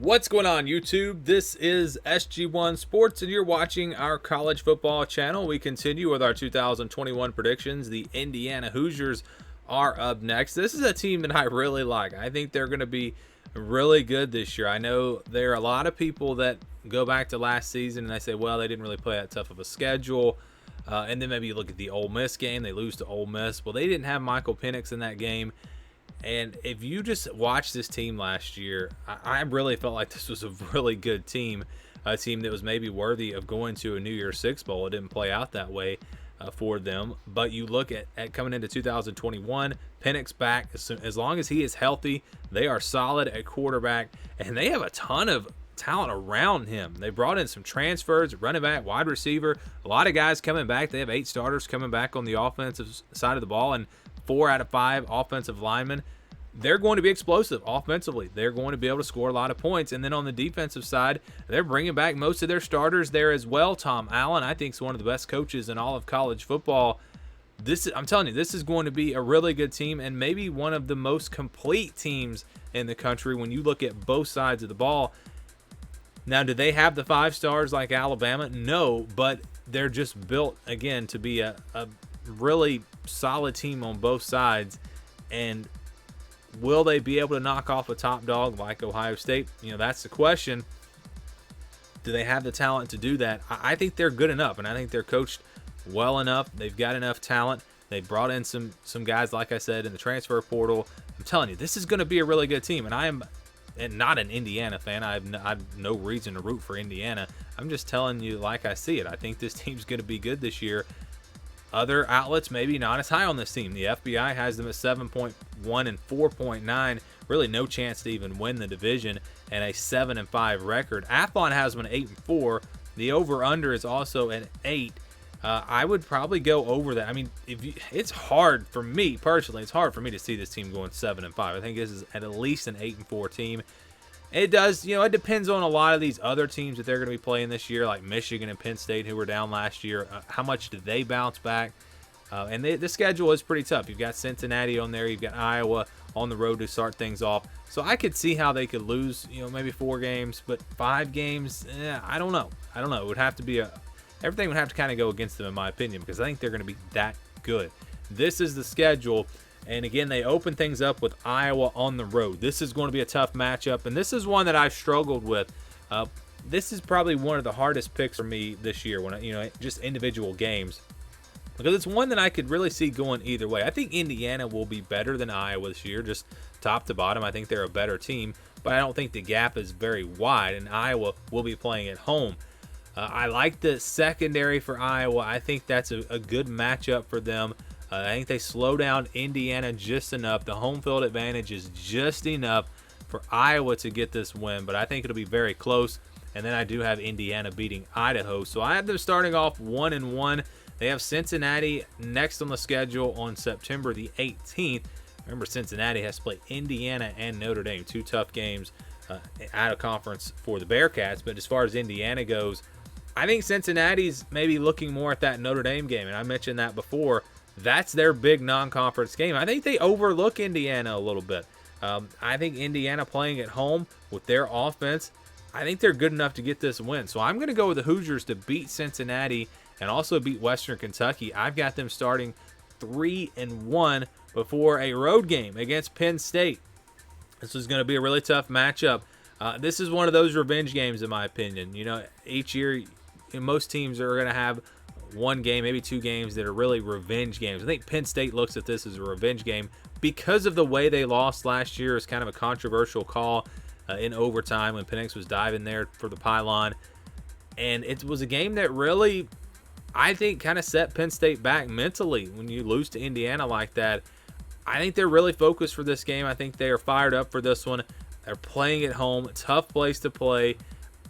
What's going on, YouTube? This is SG1 Sports, and you're watching our college football channel. We continue with our 2021 predictions. The Indiana Hoosiers are up next. This is a team that I really like. I think they're going to be really good this year. I know there are a lot of people that go back to last season and they say, well, they didn't really play that tough of a schedule. And then maybe you look at the Ole Miss game. They lose to Ole Miss. Well, they didn't have Michael Penix in that game. And if you just watch this team last year, I really felt like this was a really good team, a team that was maybe worthy of going to a New Year's Six Bowl. It didn't play out that way for them. But you look at coming into 2021, Penix back. As long as he is healthy, they are solid at quarterback, and they have a ton of talent around him. They brought in some transfers, running back, wide receiver, a lot of guys coming back. They have 8 starters coming back on the offensive side of the ball, and 4 out of 5 offensive linemen. They're going to be explosive offensively. They're going to be able to score a lot of points. And then on the defensive side, they're bringing back most of their starters there as well. Tom Allen, I think, is one of the best coaches in all of college football. I'm telling you, this is going to be a really good team and maybe one of the most complete teams in the country when you look at both sides of the ball. Now, do they have the 5 stars like Alabama? No, but they're just built, again, to be a really solid team on both sides. And will they be able to knock off a top dog like Ohio State? That's the question. Do they have the talent to do that? I think they're good enough, and I think they're coached well enough. They've got enough talent. They brought in some guys, like I said, in the transfer portal. I'm telling you, this is going to be a really good team, and I am not an Indiana fan. I have no reason to root for Indiana. I'm just telling you like I see it. I think this team's going to be good this year. Other outlets maybe not as high on this team. The FBI has them at 7.1 and 4.9. Really no chance to even win the division, and a 7-5 record. Athlon has them at 8-4. The over/under is also at 8. I would probably go over that. I mean, it's hard for me personally. It's hard for me to see this team going 7-5. I think this is at least an 8-4 team. It does, it depends on a lot of these other teams that they're going to be playing this year, like Michigan and Penn State, who were down last year. How much do they bounce back? And the schedule is pretty tough. You've got Cincinnati on there. You've got Iowa on the road to start things off. So I could see how they could lose, maybe 4 games, but 5 games, I don't know. It would have to be everything would have to kind of go against them, in my opinion, because I think they're going to be that good. This is the schedule. And again, they open things up with Iowa on the road. This is going to be a tough matchup, and this is one that I've struggled with. This is probably one of the hardest picks for me this year, when just individual games, because it's one that I could really see going either way. I think Indiana will be better than Iowa this year, just top to bottom. I think they're a better team, but I don't think the gap is very wide, and Iowa will be playing at home. I like the secondary for Iowa. I think that's a good matchup for them. I think they slow down Indiana just enough. The home field advantage is just enough for Iowa to get this win, but I think it'll be very close. And then I do have Indiana beating Idaho. So I have them starting off 1-1. They have Cincinnati next on the schedule on September the 18th. Remember, Cincinnati has to play Indiana and Notre Dame, 2 tough games out of conference for the Bearcats. But as far as Indiana goes, I think Cincinnati's maybe looking more at that Notre Dame game, and I mentioned that before. That's their big non-conference game. I think they overlook Indiana a little bit. I think Indiana playing at home with their offense, I think they're good enough to get this win. So I'm going to go with the Hoosiers to beat Cincinnati and also beat Western Kentucky. I've got them starting 3-1 before a road game against Penn State. This is going to be a really tough matchup. This is one of those revenge games, in my opinion. Each year, most teams are going to have one game, maybe 2 games that are really revenge games. I think Penn State looks at this as a revenge game because of the way they lost last year. It's kind of a controversial call in overtime when Penix was diving there for the pylon. And it was a game that really, I think, kind of set Penn State back mentally when you lose to Indiana like that. I think they're really focused for this game. I think they are fired up for this one. They're playing at home, tough place to play.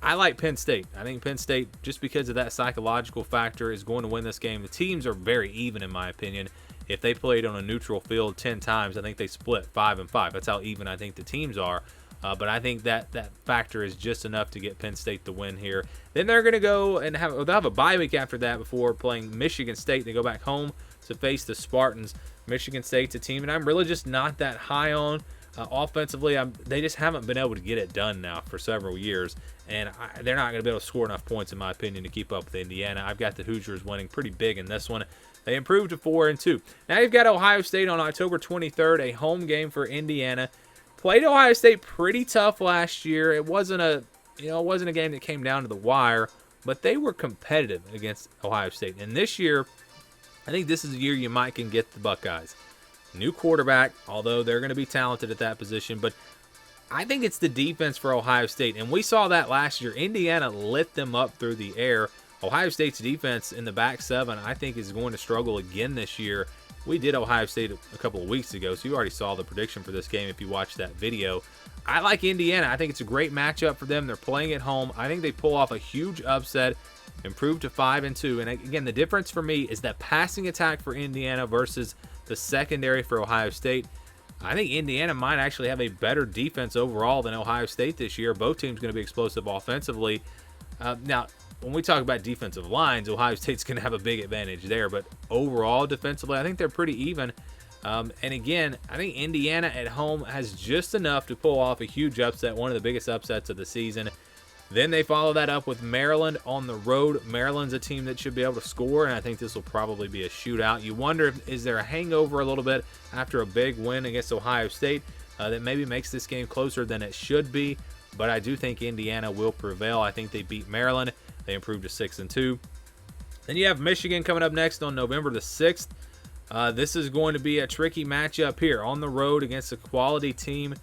I like Penn State. I think Penn State, just because of that psychological factor, is going to win this game. The teams are very even, in my opinion. If they played on a neutral field 10 times, I think they split 5-5. That's how even I think the teams are. But I think that factor is just enough to get Penn State the win here. Then they're going to go and they'll have a bye week after that before playing Michigan State. They go back home to face the Spartans. Michigan State's a team, and I'm really just not that high on. Offensively, they just haven't been able to get it done now for several years, and they're not going to be able to score enough points, in my opinion, to keep up with Indiana. I've got the Hoosiers winning pretty big in this one. They improved to 4-2. Now you've got Ohio State on October 23rd, a home game for Indiana. Played Ohio State pretty tough last year. It wasn't a game that came down to the wire, but they were competitive against Ohio State. And this year, I think this is the year you might can get the Buckeyes. New quarterback, although they're going to be talented at that position, but I think it's the defense for Ohio State. And we saw that last year. Indiana lit them up through the air. Ohio State's defense in the back seven, I think, is going to struggle again this year. We did Ohio State a couple of weeks ago, so you already saw the prediction for this game if you watched that video. I like Indiana. I think it's a great matchup for them. They're playing at home. I think they pull off a huge upset, improve to 5-2. And again, the difference for me is that passing attack for Indiana versus the secondary for Ohio State. I think Indiana might actually have a better defense overall than Ohio State this year. Both teams going to be explosive offensively. Now, when we talk about defensive lines, Ohio State's going to have a big advantage there. But overall, defensively, I think they're pretty even. And again, I think Indiana at home has just enough to pull off a huge upset, one of the biggest upsets of the season. Then they follow that up with Maryland on the road. Maryland's a team that should be able to score, and I think this will probably be a shootout. You wonder, is there a hangover a little bit after a big win against Ohio State that maybe makes this game closer than it should be? But I do think Indiana will prevail. I think they beat Maryland. They improved to 6-2. Then you have Michigan coming up next on November the 6th. This is going to be a tricky matchup here on the road against a quality team.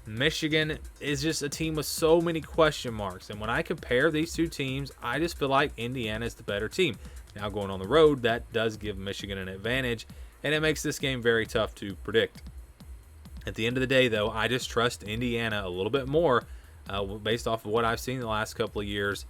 Michigan is just a team with so many question marks. And when I compare these two teams, I just feel like Indiana is the better team. Now going on the road, that does give Michigan an advantage, and it makes this game very tough to predict. At the end of the day, though, I just trust Indiana a little bit more based off of what I've seen the last couple of years.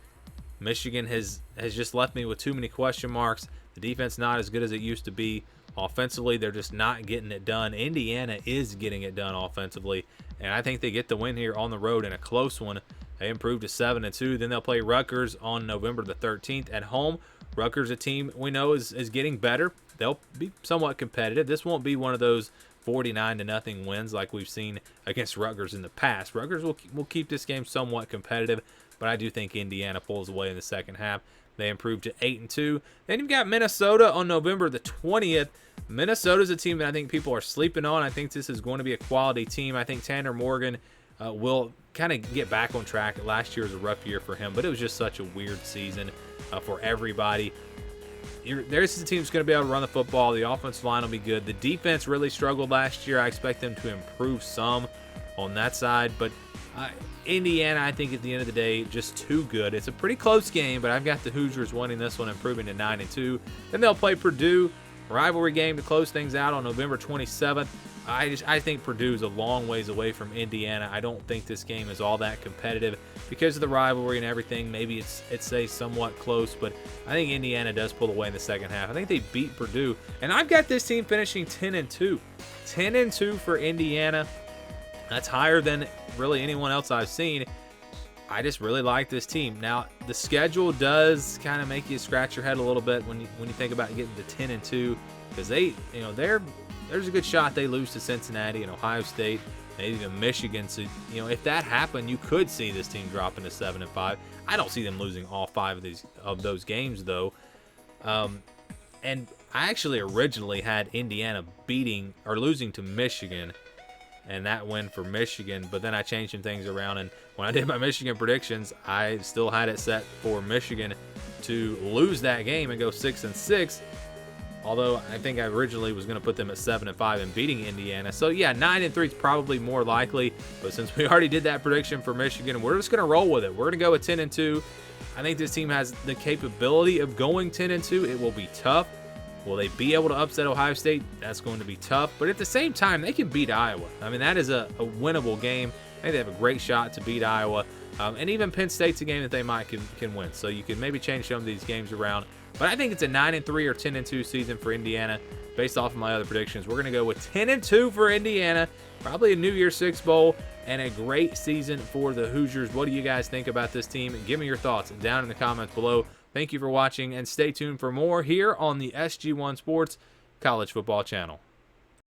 Michigan has just left me with too many question marks. The defense not as good as it used to be. Offensively, they're just not getting it done. Indiana is getting it done offensively, and I think they get the win here on the road in a close one. They improve to 7-2. Then they'll play Rutgers on November the 13th at home. Rutgers, a team we know is getting better. They'll be somewhat competitive. This won't be one of those 49-0 wins like we've seen against Rutgers in the past. Rutgers will keep this game somewhat competitive, but I do think Indiana pulls away in the second half. They improved to 8-2. Then you've got Minnesota on November the 20th. Minnesota's a team that I think people are sleeping on. I think this is going to be a quality team. I think Tanner Morgan will kind of get back on track. Last year was a rough year for him, but it was just such a weird season for everybody. There's a team that's going to be able to run the football. The offensive line will be good. The defense really struggled last year. I expect them to improve some on that side, but Indiana, I think at the end of the day, just too good. It's a pretty close game, but I've got the Hoosiers winning this one, improving to 9-2. Then they'll play Purdue, rivalry game to close things out on November 27th. I think Purdue's a long ways away from Indiana. I don't think this game is all that competitive because of the rivalry and everything. Maybe it's a somewhat close, but I think Indiana does pull away in the second half. I think they beat Purdue, and I've got this team finishing 10-2. 10-2 for Indiana. That's higher than really anyone else I've seen. I just really like this team. Now, the schedule does kind of make you scratch your head a little bit when you think about getting to 10-2, because there's a good shot they lose to Cincinnati and Ohio State, maybe even Michigan. So, if that happened, you could see this team dropping to 7-5. I don't see them losing all 5 of those games, though. And I actually originally had Indiana losing to Michigan, and that win for Michigan, but then I changed some things around, and when I did my Michigan predictions, I still had it set for Michigan to lose that game and go 6-6, although I think I originally was going to put them at 7-5 and beating Indiana. So yeah, 9-3 is probably more likely, but since we already did that prediction for Michigan, we're just going to roll with it. We're going to go with 10-2. I think this team has the capability of going 10-2. It will be tough. Will they be able to upset Ohio State? That's going to be tough. But at the same time, they can beat Iowa. I mean, that is a winnable game. I think they have a great shot to beat Iowa. And even Penn State's a game that they might can win. So you can maybe change some of these games around. But I think it's a 9-3 or 10-2 season for Indiana based off of my other predictions. We're going to go with 10-2 for Indiana. Probably a New Year's Six Bowl and a great season for the Hoosiers. What do you guys think about this team? Give me your thoughts down in the comments below. Thank you for watching, and stay tuned for more here on the SG1 Sports College Football Channel.